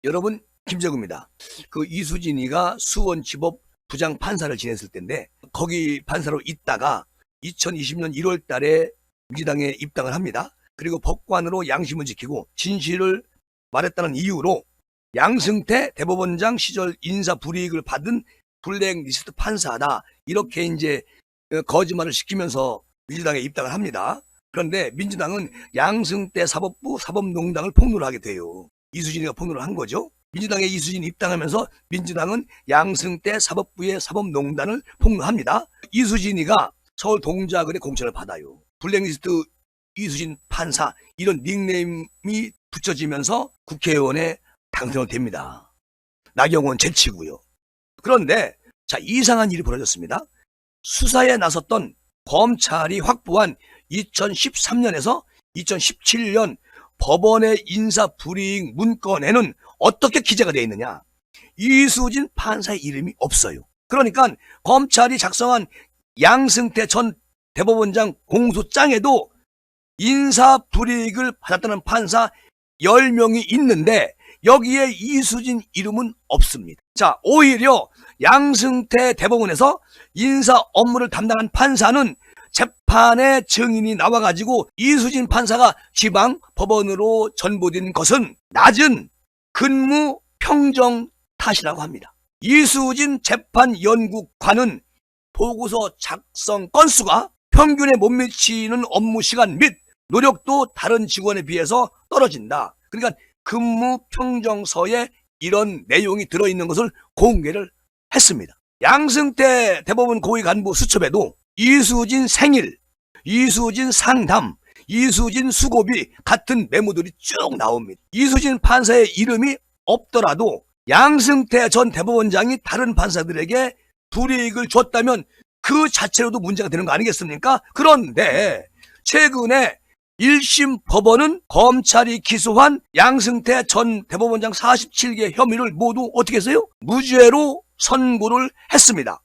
여러분, 김재구입니다. 그 이수진이가 수원지법 부장판사를 지냈을 때인데 거기 판사로 있다가 2020년 1월 달에 민주당에 입당을 합니다. 그리고 법관으로 양심을 지키고 진실을 말했다는 이유로 양승태 대법원장 시절 인사 불이익을 받은 블랙리스트 판사다. 이렇게 이제 거짓말을 시키면서 민주당에 입당을 합니다. 그런데 민주당은 양승태 사법부 사법농단을 폭로를 하게 돼요. 이수진이가 폭로를 한 거죠. 민주당에 이수진이 입당하면서 민주당은 양승태 사법부의 사법농단을 폭로합니다. 이수진이가 서울 동작을의 공천을 받아요. 블랙리스트 이수진 판사 이런 닉네임이 붙여지면서 국회의원에 당선이 됩니다. 나경원 제치고요. 그런데 자, 이상한 일이 벌어졌습니다. 수사에 나섰던 검찰이 확보한 2013년에서 2017년 법원의 인사불이익 문건에는 어떻게 기재가 되어 있느냐? 이수진 판사의 이름이 없어요. 그러니까 검찰이 작성한 양승태 전 대법원장 공소장에도 인사불이익을 받았다는 판사 10명이 있는데 여기에 이수진 이름은 없습니다. 자, 오히려 양승태 대법원에서 인사 업무를 담당한 판사는 재판에 증인이 나와가지고 이수진 판사가 지방 법원으로 전보된 것은 낮은 근무 평정 탓이라고 합니다. 이수진 재판연구관은 보고서 작성 건수가 평균에 못 미치는 업무 시간 및 노력도 다른 직원에 비해서 떨어진다. 그러니까 근무 평정서에 이런 내용이 들어있는 것을 공개를 했습니다. 양승태 대법원 고위 간부 수첩에도 이수진 생일, 이수진 상담, 이수진 수고비 같은 메모들이 쭉 나옵니다. 이수진 판사의 이름이 없더라도 양승태 전 대법원장이 다른 판사들에게 불이익을 줬다면 그 자체로도 문제가 되는 거 아니겠습니까? 그런데 최근에 1심 법원은 검찰이 기소한 양승태 전 대법원장 47개 혐의를 모두 어떻게 했어요? 무죄로 선고를 했습니다.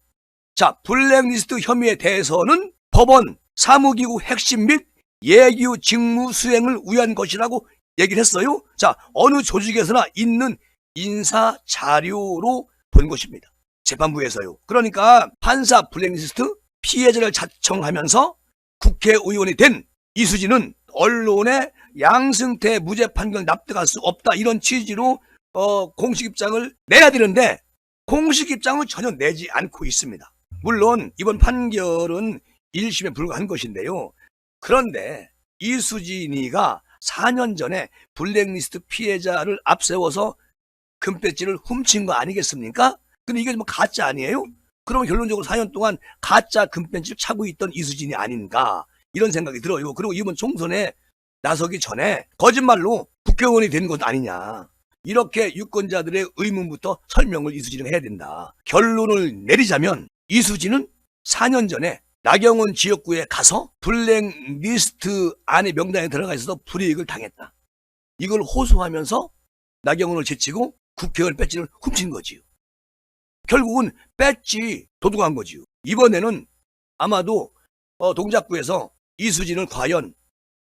자, 블랙리스트 혐의에 대해서는 법원 사무기구 핵심 및 예규 직무 수행을 위한 것이라고 얘기를 했어요. 자, 어느 조직에서나 있는 인사 자료로 본 것입니다. 재판부에서요. 그러니까 판사 블랙리스트 피해자를 자청하면서 국회의원이 된 이수진은 언론에 양승태 무죄 판결 납득할 수 없다 이런 취지로 공식 입장을 내야 되는데 공식 입장을 전혀 내지 않고 있습니다. 물론 이번 판결은 1심에 불과한 것인데요. 그런데 이수진이가 4년 전에 블랙리스트 피해자를 앞세워서 금배지를 훔친 거 아니겠습니까? 근데 이게 뭐 가짜 아니에요? 그러면 결론적으로 4년 동안 가짜 금배지를 차고 있던 이수진이 아닌가 이런 생각이 들어요. 그리고 이번 총선에 나서기 전에 거짓말로 국회의원이 된 것 아니냐. 이렇게 유권자들의 의문부터 설명을 이수진은 해야 된다. 결론을 내리자면 이수진은 4년 전에 나경원 지역구에 가서 블랙리스트 안에 명단에 들어가 있어서 불이익을 당했다. 이걸 호소하면서 나경원을 제치고 국회의원 배지를 훔친 거지요. 결국은 배지 도둑한 거지요. 이번에는 아마도 동작구에서 이수진을 과연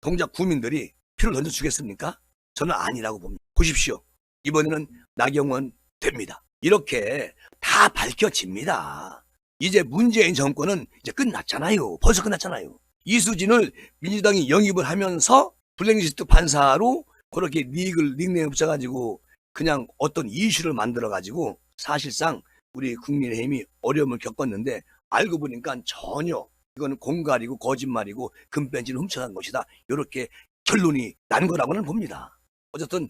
동작 구민들이 표를 던져주겠습니까? 저는 아니라고 봅니다. 보십시오. 이번에는 나경원 됩니다. 이렇게 다 밝혀집니다. 이제 문재인 정권은 이제 끝났잖아요. 벌써 끝났잖아요. 이수진을 민주당이 영입을 하면서 블랙리스트 판사로 그렇게 닉네임 붙여가지고 그냥 어떤 이슈를 만들어가지고 사실상 우리 국민의힘이 어려움을 겪었는데 알고 보니까 전혀 이거는 공갈이고 거짓말이고 금배지를 훔쳐간 것이다. 이렇게 결론이 난 거라고는 봅니다. 어쨌든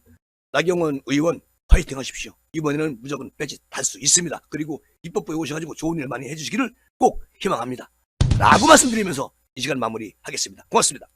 나경원 의원 파이팅 하십시오. 이번에는 무조건 배지 달 수 있습니다. 그리고 입법부에 오셔가지고 좋은 일 많이 해주시기를 꼭 희망합니다. 라고 말씀드리면서 이 시간 마무리하겠습니다. 고맙습니다.